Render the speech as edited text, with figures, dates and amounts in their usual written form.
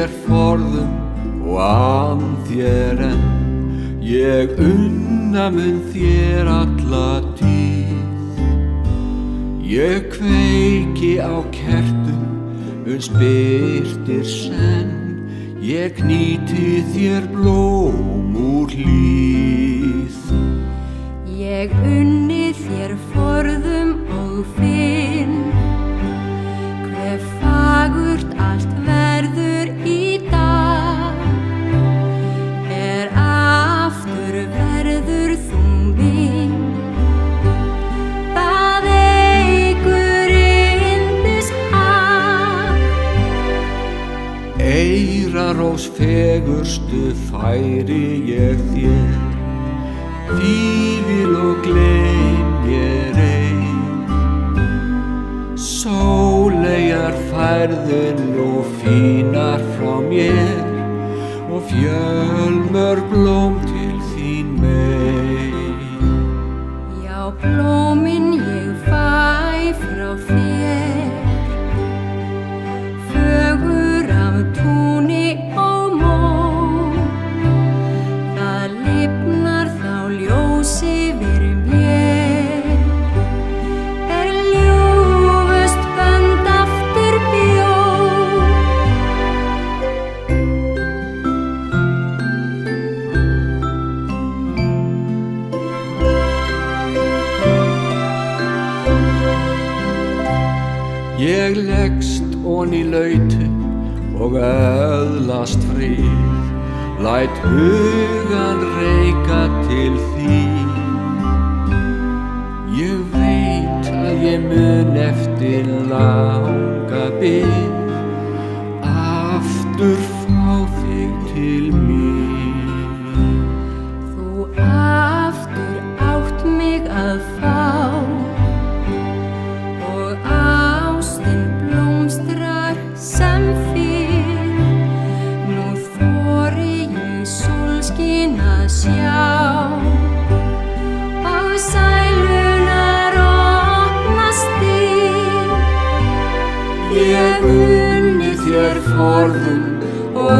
þér forðum og an þér enn. Ég unna mun þér alla tíð. Ég kveiki á kertum birtir senn. Ég knýti þér blóm úr hlíð. Ég unni þér forðum og finn hve fagurt allt verður í dag. Aftur verður þú mín. Það eykur yndishag. Eyrarós fegurstu færi ég þér, fífil og gleym ég ei. Sóleyjar færðu nú fínar frá mér og fjölmörg blóm til þín mey. Já, blómin ég fæ frá þér, fögur af túni og mó. Það lifnar þá ljós yfir mér, ljúfust bönd aftur bjó. Ég leggst oní lautu og öðlast frið, læt hugan reika til þín. Ég veit að ég mun eftir langa bið aftur fá þig til mín. Þú aftur átt mig að fá og ástin blómstrar sem fyrr. Nú þori ég sólskin að sjá og sælunar opnast dyr. Ég unni þér forðum og